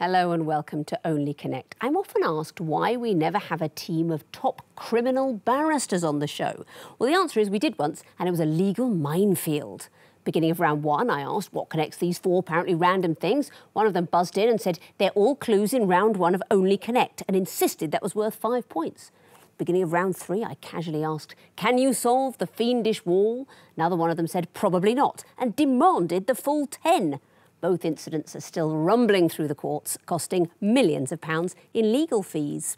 Hello and welcome to Only Connect. I'm often asked why we never have a team of top criminal barristers on the show. Well, the answer is we did once, and it was a legal minefield. Beginning of round one, I asked what connects these four apparently random things. One of them buzzed in and said they're all clues in round one of Only Connect and insisted that was worth 5 points. Beginning of round three, I casually asked, can you solve the fiendish wall? Another one of them said probably not and demanded the full 10. Both incidents are still rumbling through the courts, costing millions of pounds in legal fees.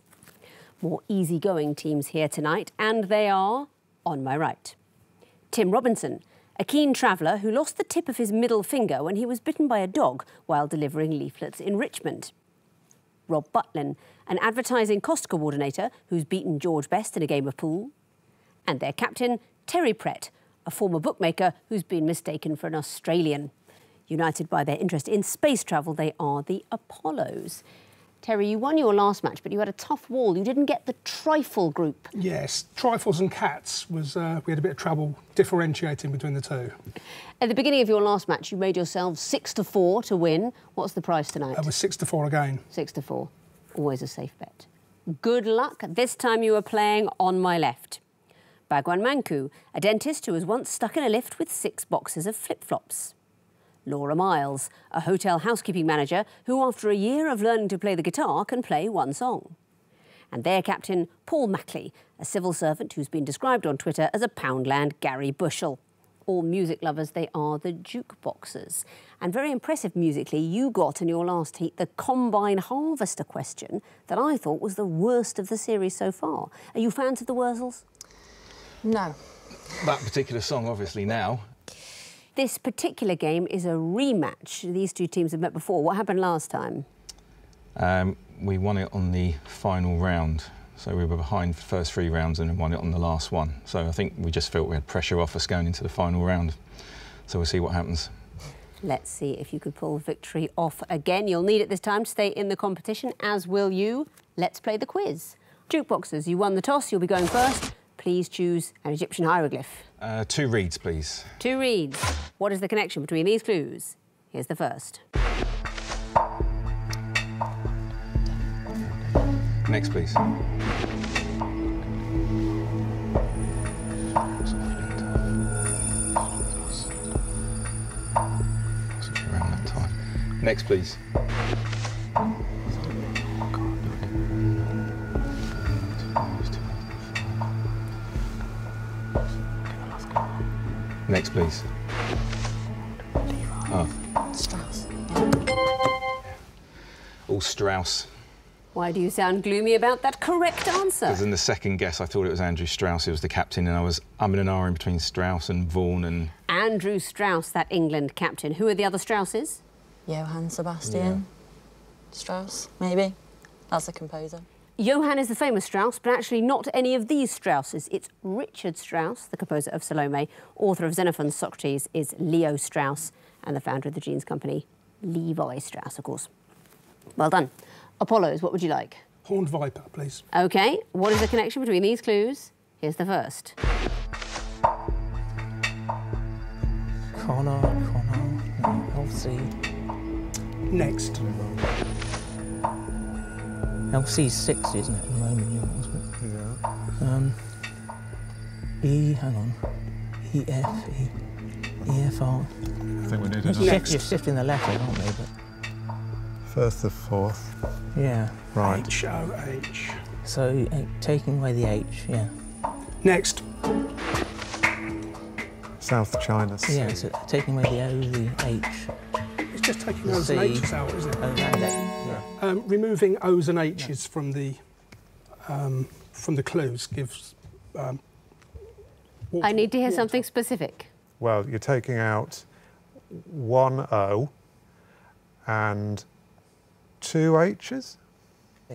More easygoing teams here tonight, and they are on my right. Tim Robinson, a keen traveller who lost the tip of his middle finger when he was bitten by a dog while delivering leaflets in Richmond. Rob Butlin, an advertising cost coordinator who's beaten George Best in a game of pool. And their captain, Terry Prett, a former bookmaker who's been mistaken for an Australian. United by their interest in space travel, they are the Apollos. Terry, you won your last match, but you had a tough wall. You didn't get the trifle group. Yes, trifles and cats was. We had a bit of trouble differentiating between the two. At the beginning of your last match, you made yourselves 6-4 to win. What's the prize tonight? It was 6-4 again. 6-4. Always a safe bet. Good luck. This time you are playing on my left. Bhagwan Manku, a dentist who was once stuck in a lift with 6 boxes of flip-flops. Laura Miles, a hotel housekeeping manager who, after a year of learning to play the guitar, can play one song. And their captain, Paul Mackley, a civil servant who's been described on Twitter as a Poundland Gary Bushell. All music lovers, they are the Jukeboxers. And very impressive musically, you got in your last heat the Combine Harvester question that I thought was the worst of the series so far. Are you fans of the Wurzels? No. That particular song, obviously, now. This particular game is a rematch. These two teams have met before. What happened last time? We won it on the final round. So we were behind the first 3 rounds and then won it on the last one. So I think we just felt we had pressure off us going into the final round. So we'll see what happens. Let's see if you could pull victory off again. You'll need it this time to stay in the competition, as will you. Let's play the quiz. Jukeboxers, you won the toss. You'll be going first. Please choose an Egyptian hieroglyph. 2 reeds, please. 2 reeds. What is the connection between these clues? Here's the first. Next, please. Around that time. Next, please. Next, please. Oh. Strauss. All Strauss. Why do you sound gloomy about that correct answer? Because in the second guess, I thought it was Andrew Strauss who was the captain, and I was umming and ahhing between Strauss and Vaughan and... Andrew Strauss, that England captain. Who are the other Strausses? Johann Sebastian. Yeah. Strauss, maybe. That's a composer. Johann is the famous Strauss, but actually not any of these Strausses. It's Richard Strauss, the composer of Salome. Author of Xenophon's Socrates is Leo Strauss, and the founder of the jeans company, Levi Strauss, of course. Well done. Apollos, what would you like? Horned viper, please. OK. What is the connection between these clues? Here's the first. Connor, LC. Next. LC's 60, isn't it, at the moment? Yeah. Hang on. EF, EFR. I think we need it. You're shifting the letter, aren't we? But... First to fourth. Yeah. Right. H-O-H. So, taking away the H, yeah. Next. South China Sea. Yeah, so taking away the O, the H. It's just taking O's and H's out, isn't it? Oh, yeah. Removing O's and H's from the clues gives... I need to hear something specific. Well, you're taking out 1 O and 2 H's?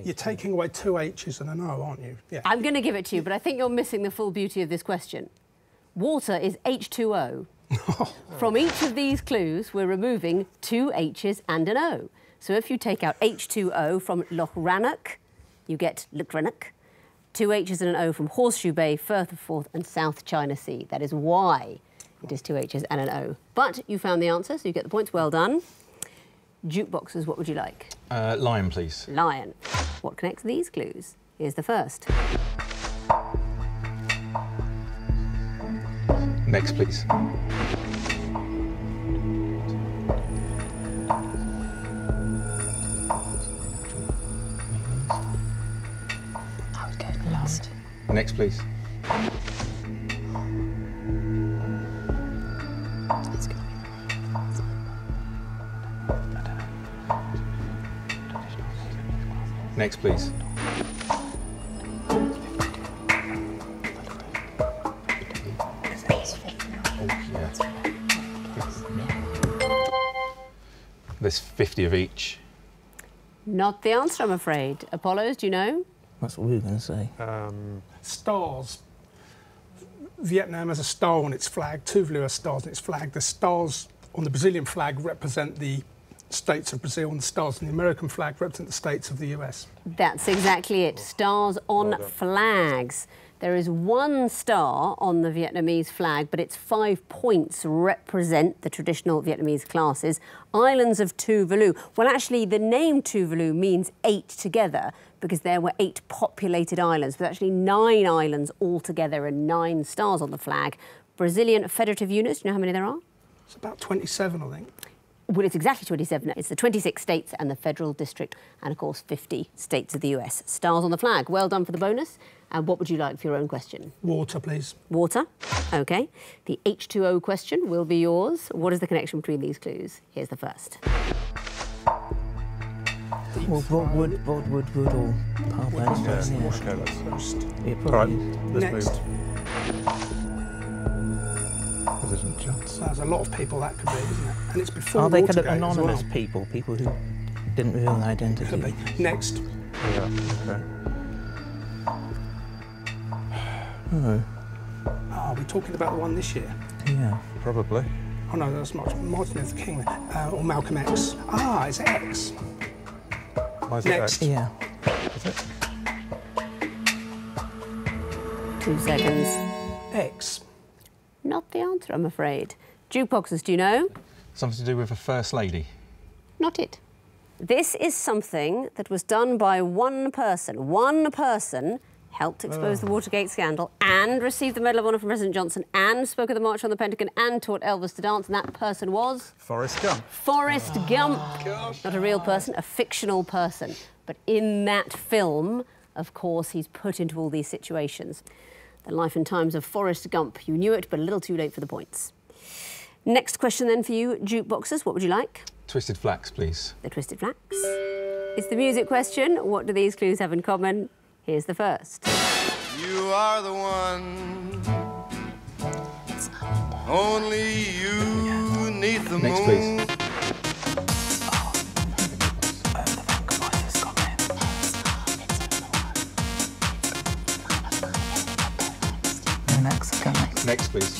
You're taking away 2 H's and an O, aren't you? Yeah. I'm going to give it to you, but I think you're missing the full beauty of this question. Water is H2O. From each of these clues, we're removing 2 H's and an O. So if you take out H2O from Loch Rannoch, you get Loch Rannoch. 2 H's and an O from Horseshoe Bay, Firth of Forth and South China Sea. That is why it is 2 H's and an O. But you found the answer, so you get the points. Well done. Jukeboxers, what would you like? Lion, please. Lion. What connects these clues? Here's the first. Next, please. I would go last. Next, please. It's going to Next, please. There's 50 of each. Not the answer, I'm afraid. Apollos, do you know? That's what we were going to say. Stars. Vietnam has a star on its flag. Tuvalu has stars on its flag. The stars on the Brazilian flag represent the states of Brazil, and the stars on the American flag represent the states of the US. That's exactly it. Stars on flags. There is one star on the Vietnamese flag, but its 5 points represent the traditional Vietnamese classes. Islands of Tuvalu. Well, actually, the name Tuvalu means 8 together because there were 8 populated islands, but actually 9 islands altogether and 9 stars on the flag. Brazilian federative units, do you know how many there are? It's about 27, I think. Well, it's exactly 27. It's the 26 states and the federal district, and of course 50 states of the US. Stars on the flag. Well done for the bonus. And what would you like for your own question? Water, please. Water. OK. The H2O question will be yours. What is the connection between these clues? Here's the first. Well, Rodwood or Power Plants. Yeah. Yeah. Okay, let's... Yeah, All right, probably. let's Next. move. President Johnson. There's a lot of people that could be, isn't it? And it's before Are they kind of Watergate as anonymous well. people who didn't reveal an identity? Could be. Next. Yeah, okay. Oh, Are we talking about the one this year? yeah. Probably. Oh no, that's Martin Luther King or Malcolm X. Ah, it's X. Why is it Next. X? Yeah. Is it? 2 seconds. X. Not the answer, I'm afraid. Jukeboxers, do you know? Something to do with a First Lady. Not it. This is something that was done by one person. One person helped expose the Watergate scandal and received the Medal of Honor from President Johnson and spoke at the March on the Pentagon and taught Elvis to dance, and that person was? Forrest Gump. Forrest Gump. Not a real person, a fictional person. But in that film, of course, he's put into all these situations. The life and times of Forrest Gump. You knew it, but a little too late for the points. Next question then for you, Jukeboxers. What would you like? Twisted Flax, please. The Twisted Flax. It's the music question. What do these clues have in common? Here's the first. You are the one. Only you need the Next, moon. please. Next, please.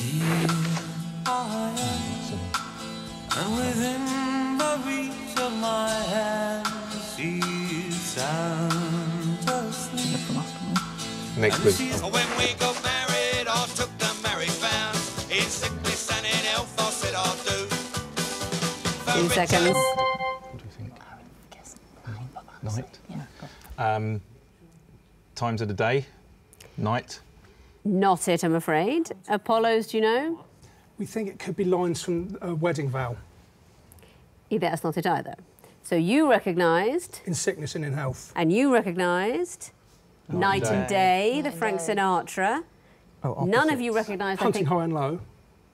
And within the reach of my hand, she sounds asleep. Next, please. When we got married, I took the married vow. In sickness and in health, I said I'll do. 2 seconds. What do you think? Night? Yeah. Times of the day? Night? Not it, I'm afraid. Apollos, do you know? We think it could be lines from a wedding vow. That's not it either. So you recognised, In sickness and in health. and you recognised Night and Day, the Frank Sinatra. Oh, None of you opposites. recognised, I Hunting think, high and low.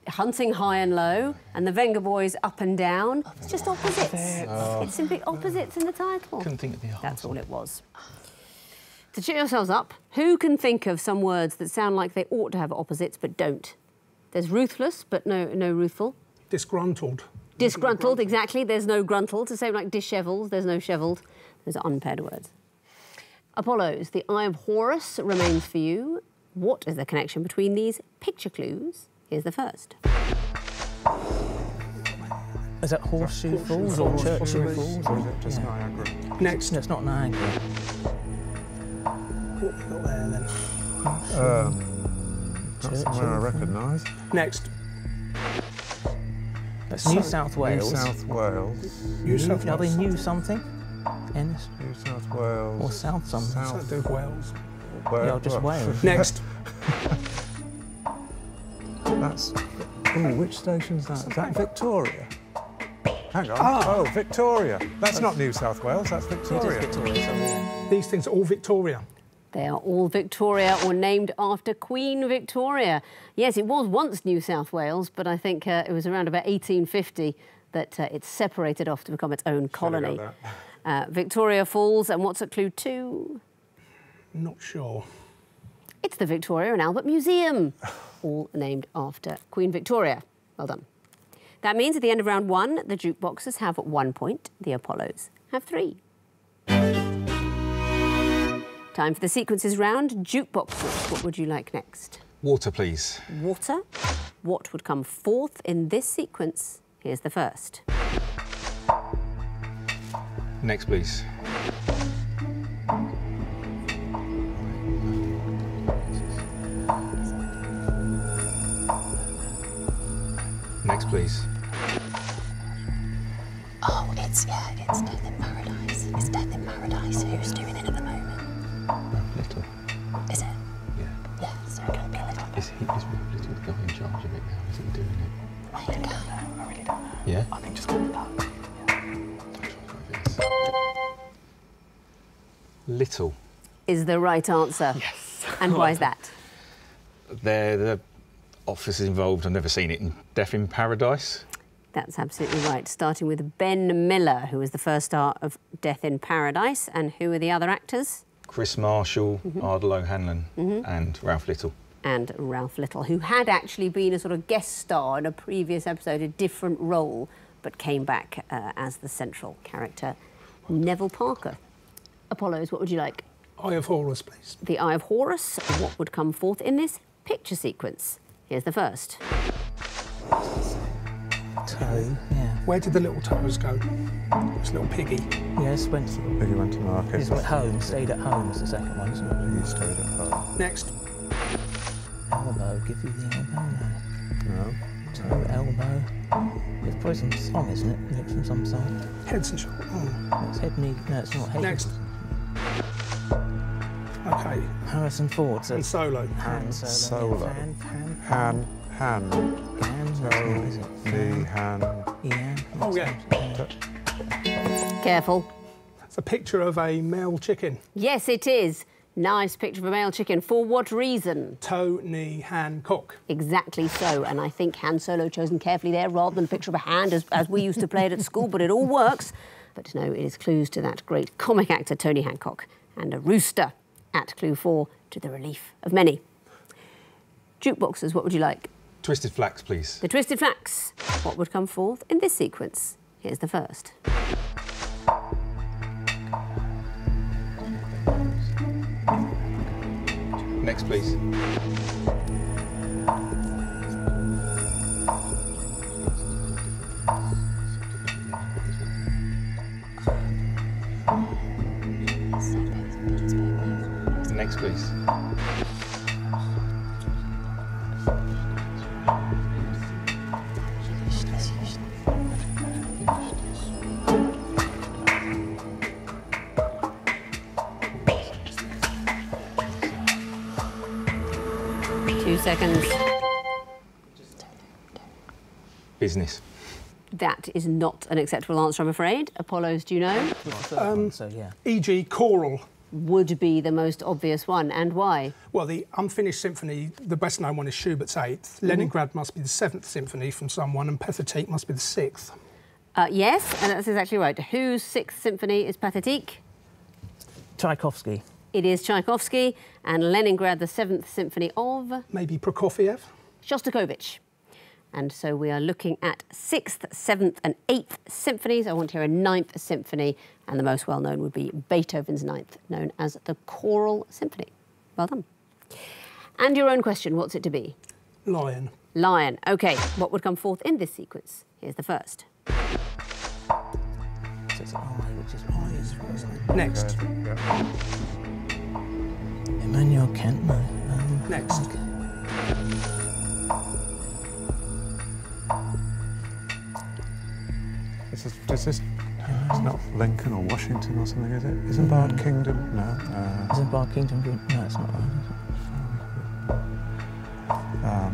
Hunting High and Low, and the Venga Boys Up and Down. It's just opposites. It's simply opposites in the title. Couldn't think of the That's answer. all it was. To cheer yourselves up, who can think of some words that sound like they ought to have opposites but don't? There's ruthless, but no ruthful. Disgruntled. Disgruntled, exactly. There's no gruntled. The same like dishevelled, there's no shevelled. Those are unpaired words. Apollos, the Eye of Horus remains for you. What is the connection between these picture clues? Here's the first. Is that Horseshoe Falls or Churchill Falls? Or is it just Yeah. Niagara? Next. No, it's not Niagara. What have we got there then? That's somewhere I recognise. Next. That's New South Wales. New South Wales. New South Are they Wales. new something? Ennis? New South Wales. Or South something. Something to do with Wales. Yeah, or just Wales. Next. That's. Oh, which station's that? Is that Victoria? Hang on. Ah. Oh, Victoria. That's not New South Wales, that's Victoria. It is Victoria, so yeah. These things are all Victoria. They are all Victoria or named after Queen Victoria. Yes, it was once New South Wales, but I think it was around about 1850 that it separated off to become its own colony. Victoria Falls, and what's at clue 2? Not sure. It's the Victoria and Albert Museum, all named after Queen Victoria. Well done. That means at the end of round 1, the Jukeboxers have 1 point, the Apollos have 3. Time for the sequences round. Jukeboxers, what would you like next? Water, please. Water. What would come fourth in this sequence? Here's the first. Next, please. Next, please. Oh, it's Death in Paradise. It's Death in Paradise. Who's doing it at the moment? Little. Is it? Yeah. Yeah, so it could be a little. Is Little the guy in charge of it now? Is he doing it? I don't know. I really don't know. Yeah? I think just go with that. Little. Is the right answer. Yes. And why is that? They're the officers involved. I've never seen it in Death in Paradise. That's absolutely right. Starting with Ben Miller, who was the first star of Death in Paradise. And who are the other actors? Chris Marshall, Ardal O'Hanlon and Ralph Little. And Ralph Little, who had actually been a sort of guest star in a previous episode, a different role, but came back as the central character, Neville Parker. Apollos, what would you like? Eye of Horus, please. The Eye of Horus. What would come forth in this picture sequence? Here's the first. Toe, yeah. Where did the little toes go? This little piggy. Yes, went Piggy went to market. He's went home, stayed at home was the second one, isn't it? He stayed at home. Next. Elbow, give you the elbow, no. No. Toe, elbow. It's probably some song, isn't it? It's from some song. Heads and shoulders. Oh. It's head, knee, no, it's not head. Next. Okay. Harrison Ford. So And Solo. Han Solo. Hand. Hand. Hand. Toe, Is it? knee, hand. Yeah. Oh, yeah. Careful. It's a picture of a male chicken. Yes, it is. Nice picture of a male chicken. For what reason? Toe, knee, hand, cock. Exactly so. And I think Han Solo chosen carefully there rather than a picture of a hand as we used to play it at school, but it all works. But no, it is clues to that great comic actor Tony Hancock and a rooster at clue 4 to the relief of many. Jukeboxers, what would you like? Twisted Flax, please. The Twisted Flax. What would come forth in this sequence? Here's the first. Next, please. Next, please. Seconds. Business. That is not an acceptable answer, I'm afraid. Apollos, do you know? So, yeah. E.g. choral. Would be the most obvious one, and why? Well, the Unfinished Symphony, the best known one is Schubert's 8th. Leningrad must be the 7th symphony from someone, and Pathétique must be the 6th. Yes, and that's exactly right. Whose 6th symphony is Pathétique? Tchaikovsky. It is Tchaikovsky, and Leningrad, the 7th symphony of Maybe Prokofiev. Shostakovich. And so we are looking at 6th, 7th and 8th symphonies. I want to hear a 9th symphony, and the most well-known would be Beethoven's 9th, known as the Choral Symphony. Well done. And your own question, what's it to be? Lion. Lion. OK, what would come forth in this sequence? Here's the first. So it's I, which is I, isn't it? Next. Emmanuel Kent, no. Next. Okay. Does this It's not Lincoln or Washington or something, is it? Isambard Kingdom? No. Isambard Kingdom? No, it's not right,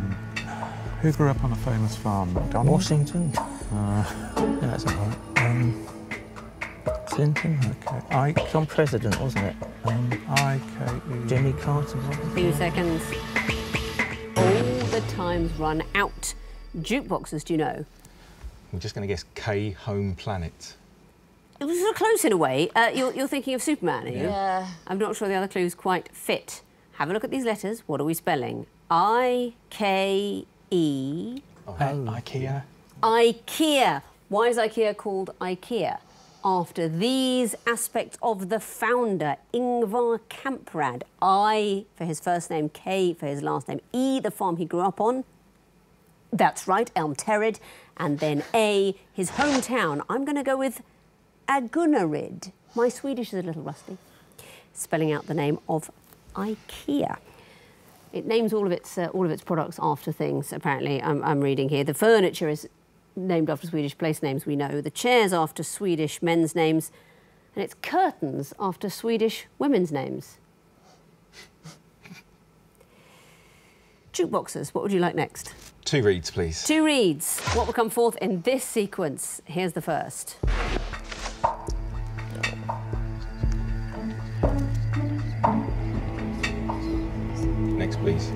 Who grew up on a famous farm? McDonald? Washington? No, that's not right. Clinton? Okay. Ike. It's on president, wasn't it? I-K-E. Jimmy Carter, wasn't it? 2 seconds. All the time's run out. Jukeboxers, do you know? We're just going to guess K, home planet. It was sort of close in a way. You're thinking of Superman, are you? Yeah. I'm not sure the other clues quite fit. Have a look at these letters. What are we spelling? I-K-E. Oh, IKEA. IKEA. Why is IKEA called IKEA? After these aspects of the founder, Ingvar Kamprad. I for his first name, K for his last name, E, the farm he grew up on. That's right, Elm Terrid. And then A, his hometown. I'm going to go with Agunnaryd. My Swedish is a little rusty. Spelling out the name of IKEA. It names all of its products after things, apparently, I'm reading here. The furniture is named after Swedish place names, we know. The chairs after Swedish men's names. And it's curtains after Swedish women's names. Jukeboxers, what would you like next? 2 reads, please. 2 reads. What will come forth in this sequence? Here's the first. Next, please. Is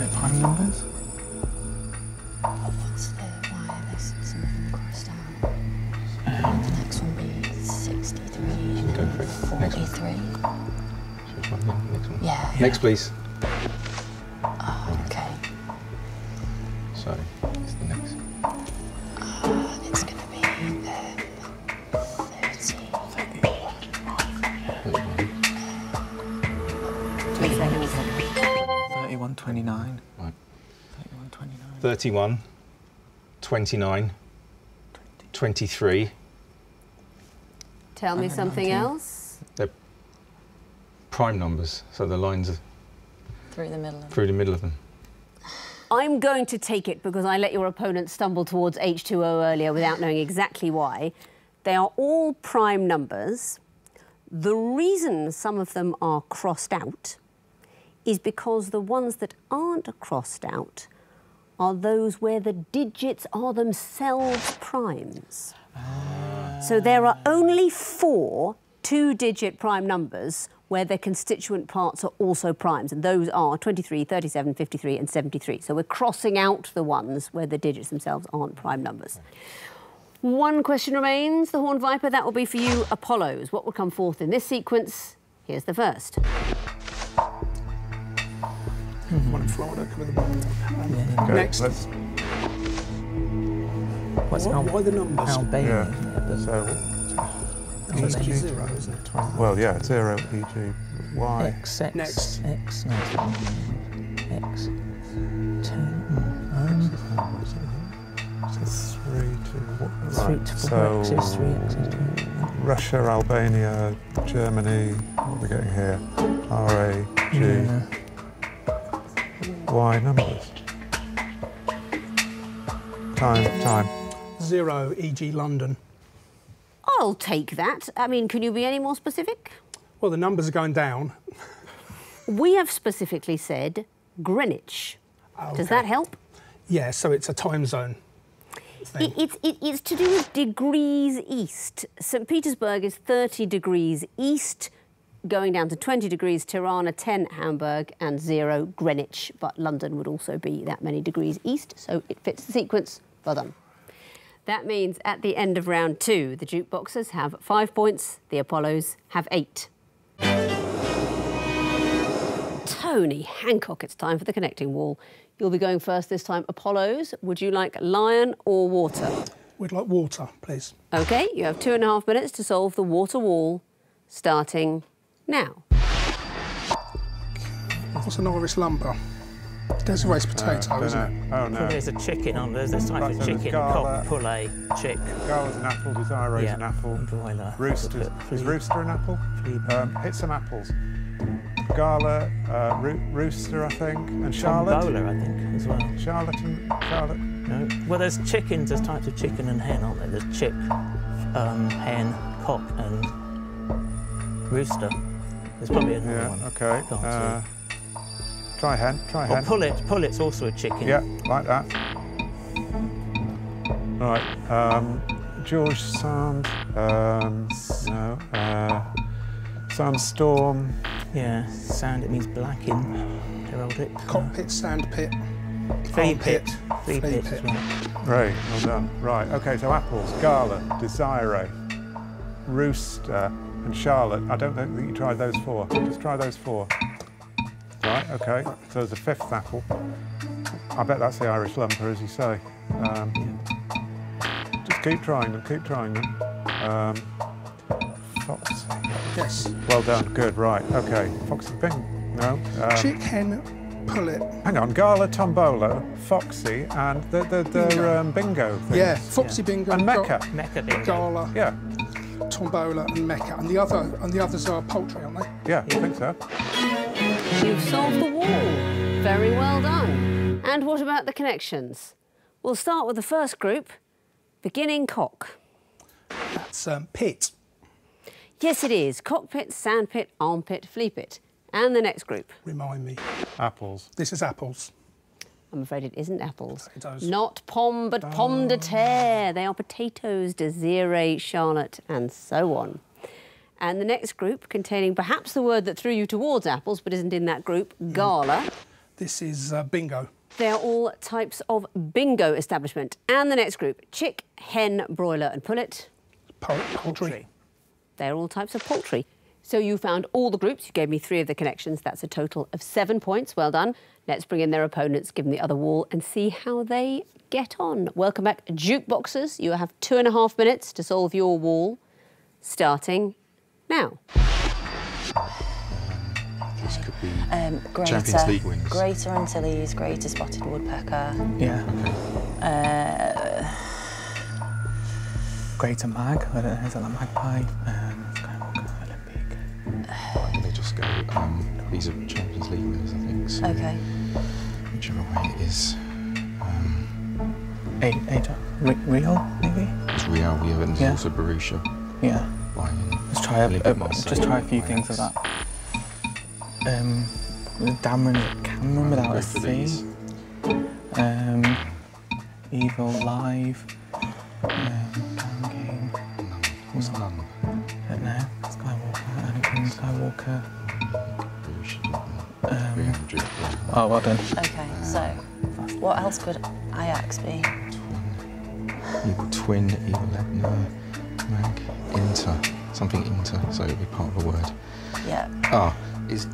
it prime numbers? What's the wireless? Something crossed out. The next one be 63 and Go for it. Next one. 43. Which one? Next one. Yeah. Next, please. Oh, okay. So, it's the next. It's going to be 30. 2 seconds. 31.29. Right. 31.29. 31, 29, 23. Tell me something 19. else. They're prime numbers, so the lines are Through the middle of through the middle of them. I'm going to take it because I let your opponent stumble towards H2O earlier without knowing exactly why. They are all prime numbers. The reason some of them are crossed out is because the ones that aren't crossed out are those where the digits are themselves primes. So there are only 4 2-digit prime numbers where their constituent parts are also primes, and those are 23, 37, 53 and 73. So we're crossing out the ones where the digits themselves aren't prime numbers. 1 question remains, the Horned Viper. That will be for you, Apollos. What will come forth in this sequence? Here's the first. One in Florida. Could be the one. Okay, Next. Why the numbers? Albania, Yeah. isn't it? But So, So it's Albania. 0, isn't it? well, yeah, 0, E.G. Y. X, Next. X, no, it's not. X, 10, So 3 to what? 3 to 4 X's, 3 X's, 2. Russia, Albania, Germany. What are we getting here? R, A, G. Yeah. Y numbers. Time. 0, e.g. London. I'll take that. I mean, can you be any more specific? Well, the numbers are going down. We have specifically said Greenwich. Okay. Does that help? Yeah, so it's a time zone thing. It's to do with degrees east. St. Petersburg is 30 degrees east, going down to 20 degrees Tirana, 10 Hamburg and 0 Greenwich. But London would also be that many degrees east, so it fits the sequence. Well done. That means at the end of round 2, the Jukeboxers have 5 points, the Apollos have 8. Tony Hancock, it's time for the connecting wall. You'll be going first this time. Apollos, would you like lion or water? We'd like water, please. OK, you have 2.5 minutes to solve the water wall, starting now. What's an Irish lumber? There's a roast potato, isn't it? Oh, no. There's a chicken on there's this type Right, of so there's chicken, gala. cock, poulet, chick. Gala's an apple, Desiro's Yeah. an apple. Broiler. Rooster, is Rooster an apple? Flea. Hit some apples. Gala, Rooster, I think, and Charlotte. Bowler, I think, as well. Charlotte. No. Well, there's chickens. There's types of chicken and hen, aren't there? There's chick, hen, cock, and rooster. There's probably another one. Okay. Can't see. Try hen. Try hen. Pullet. Pullet's also a chicken. Yeah, like that. Right. George Sand. No. Sandstorm. Yeah. Sand. It means black in heraldic. Cockpit, sandpit, Flea pit. flea Flea pit. pit. As well. Great, well done. Right, okay, so apples, Gala, Desiree, Rooster, and Charlotte. I don't think that you tried those 4. Just try those 4. Right, okay. So there's a 5th apple. I bet that's the Irish lumper, as you say. Just keep trying them, keep trying them. Foxy. Yes. Well done, good, right, okay. Foxy Bing, no. Chick, hen, pullet. Hang on, Gala, Tombola, Foxy, and the bingo thing. Yeah, Foxy bingo. And Mecca. Mecca bingo. Gala, Yeah, tombola, and Mecca. And the others are poultry, aren't they? yeah, I think so. You've solved the wall. Very well done. And what about the connections? We'll start with the first group, beginning cock. That's pit. Yes, it is. Cockpit, sandpit, armpit, flea pit. And the next group. Remind me. Apples. This is apples. I'm afraid it isn't apples. Potatoes. Not pomme, but pomme de terre. They are potatoes, Desiree, Charlotte, and so on. And the next group, containing perhaps the word that threw you towards apples, but isn't in that group, Gala. This is bingo. They're all types of bingo establishment. And the next group, chick, hen, broiler, and pullet. Poultry. They're all types of poultry. So you found all the groups. You gave me 3 of the connections. That's a total of 7 points. Well done. Let's bring in their opponents, give them the other wall, and see how they get on. Welcome back, Jukeboxers. You have 2.5 minutes to solve your wall, starting now. This could be Greater, Champions League winners. Greater Antilles, Greater Spotted Woodpecker. Yeah. Greater Mag. I don't know. Is that like magpie? Skywalker, Olympic. I'm going to just go. These are Champions League winners, I think. So Okay. whichever way it is. Real, maybe? It's Real, yeah, and there's Yeah. also Borussia. Yeah. Bayern. Let's try a few things of that. Cameron without a C. Evil Live. Down Game. What's the number? I don't know. Skywalker, Anakin Skywalker. Borussia Dortmund. Real Madrid. Yeah. Oh, well done. Okay, so what else could Ajax be? Twin, Evil Edna, Mag, Inter. Something Inter, so it'll be part of a word. Yeah. Ah, is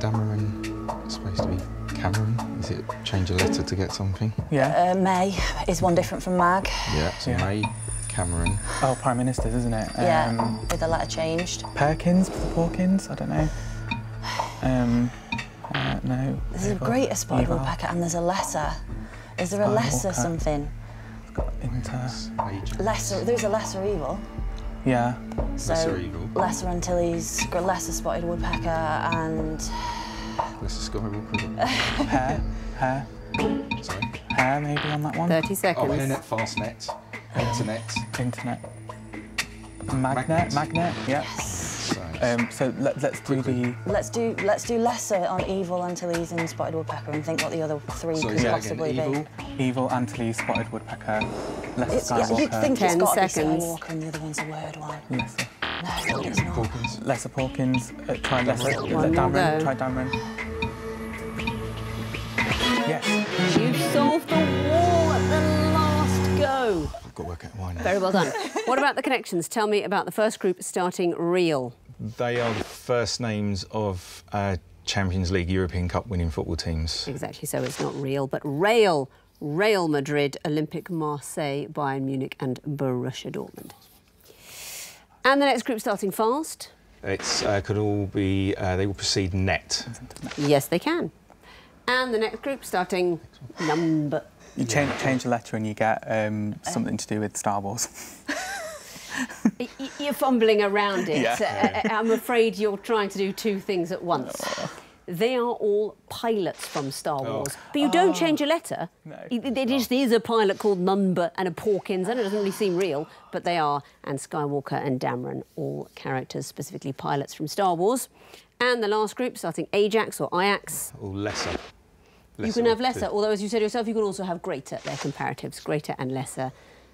Dameron supposed to be Cameron? Is it change a letter to get something? Yeah. May is one different from Mag. Yeah, so Yeah. May, Cameron. Oh, Prime Ministers, isn't it? Yeah, with the letter changed. Perkins, Porkins, I don't know. No. There's a Greater Spotted Woodpecker and there's a lesser. Is there a lesser something? Inter. Lesser, there's a lesser evil. Yeah. So Lesser evil. Lesser Antilles, Lesser Spotted Woodpecker and... Lesser Skywalker. Hair, Sorry. maybe on that one. 30 seconds. Oh, Internet, Fastnet, Internet. Internet. Magnet, yeah. So let's do the... Let's do lesser on Evil, Antilles and Spotted Woodpecker and think what the other 3 So could yeah, possibly again, be. Evil, Antilles, Spotted Woodpecker, Lesser Skywalker. You'd think 10 it's got to be seconds. Skywalker and the other one's a word one. Lesser. No, it's not. Porkins. Lesser Porkins, try Lesser. One more go. Try Dameron. Yes. You solved the wall at the last go. I've got to work out why now. Very well done. What about the connections? Tell me about the first group starting real. They are the first names of Champions League European Cup winning football teams. Exactly, so it's not real, but Real. Real Madrid, Olympic Marseille, Bayern Munich and Borussia Dortmund. And the next group starting fast. It's could all be, they will precede net. Yes, they can. And the next group starting number... You change a letter and you get something to do with Star Wars. You're fumbling around it. Yeah. I'm afraid you're trying to do 2 things at once. They are all pilots from Star Wars. But you don't change a letter. No. It just is a pilot called Nunba and a Porkins, and it doesn't really seem real, but they are. And Skywalker and Dameron, all characters, specifically pilots from Star Wars. And the last group, starting Ajax or Ajax. Or lesser. You can have lesser, although, as you said yourself, you can also have greater. They're comparatives, greater and lesser,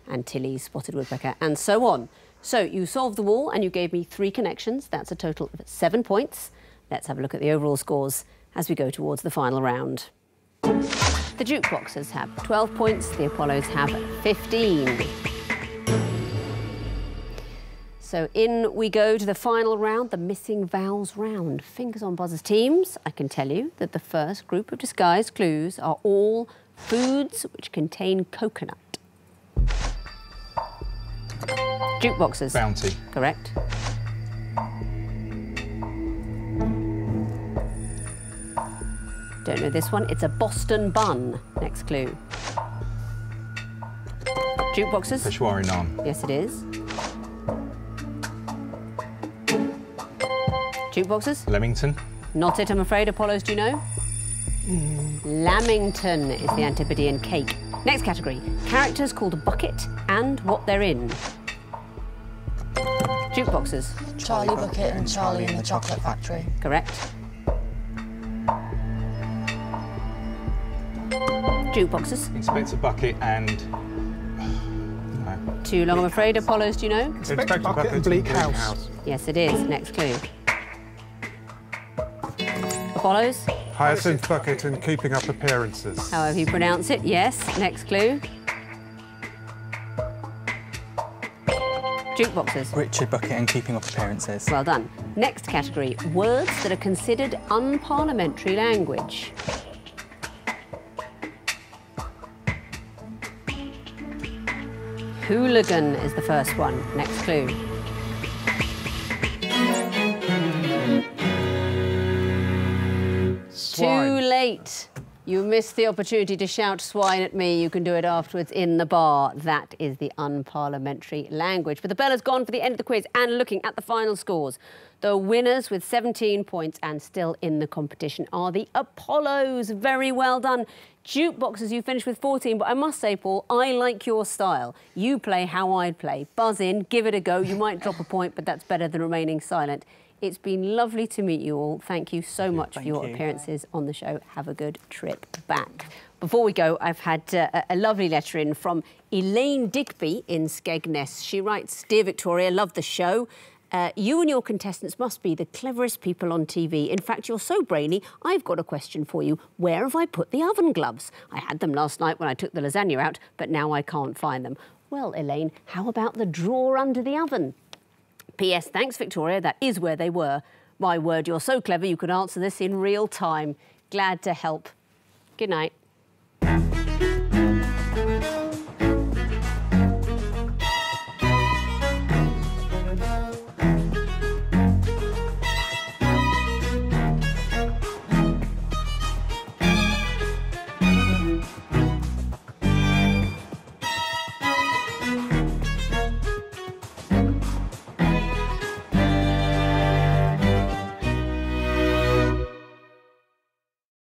Antilles, spotted woodpecker, and so on. So you solved them all, and you gave me 3 connections. That's a total of 7 points. Let's have a look at the overall scores as we go towards the final round. The Jukeboxers have 12 points, the Apollos have 15. So in we go to the final round, the missing vowels round. Fingers on buzzers, teams. I can tell you that the first group of disguised clues are all foods which contain coconut. Jukeboxers. Bounty. Correct. Don't know this one. It's a Boston bun. Next clue. Jukeboxers. Peshwari naan. Yes, it is. Jukeboxers. Leamington. Not it, I'm afraid. Apollos, do you know? Lamington is the Antipodean cake. Next category. Characters called a bucket and what they're in. Jukeboxers. Charlie Bucket and Charlie in the Chocolate Factory. Correct. Jukeboxers. Inspector Bucket and... No. Too long, I'm afraid. Apollos, do you know? Inspector Bucket and Bleak House. Yes, it is. Next clue. Apollos. Hyacinth Bucket and Keeping Up Appearances. However you pronounce it, yes. Next clue. Jukeboxers. Richard Bucket and Keeping Up Appearances. Well done. Next category, words that are considered unparliamentary language. Hooligan is the first one. Next clue. Swine. Too late. You missed the opportunity to shout swine at me. You can do it afterwards in the bar. That is the unparliamentary language. But the bell has gone for the end of the quiz, and looking at the final scores, the winners with 17 points and still in the competition are the Apollos. Very well done. Jukeboxers, you finished with 14, but I must say, Paul, I like your style. You play how I'd play. Buzz in, give it a go. You might drop a point, but that's better than remaining silent. It's been lovely to meet you all. Thank you so much for your appearances on the show. Have a good trip back. Before we go, I've had a lovely letter in from Elaine Digby in Skegness. She writes, "Dear Victoria, love the show. You and your contestants must be the cleverest people on TV. In fact, you're so brainy, I've got a question for you. Where have I put the oven gloves? I had them last night when I took the lasagna out, but now I can't find them." Well, Elaine, how about the drawer under the oven? P.S. Thanks, Victoria. That is where they were. My word, you're so clever you could answer this in real time. Glad to help. Good night.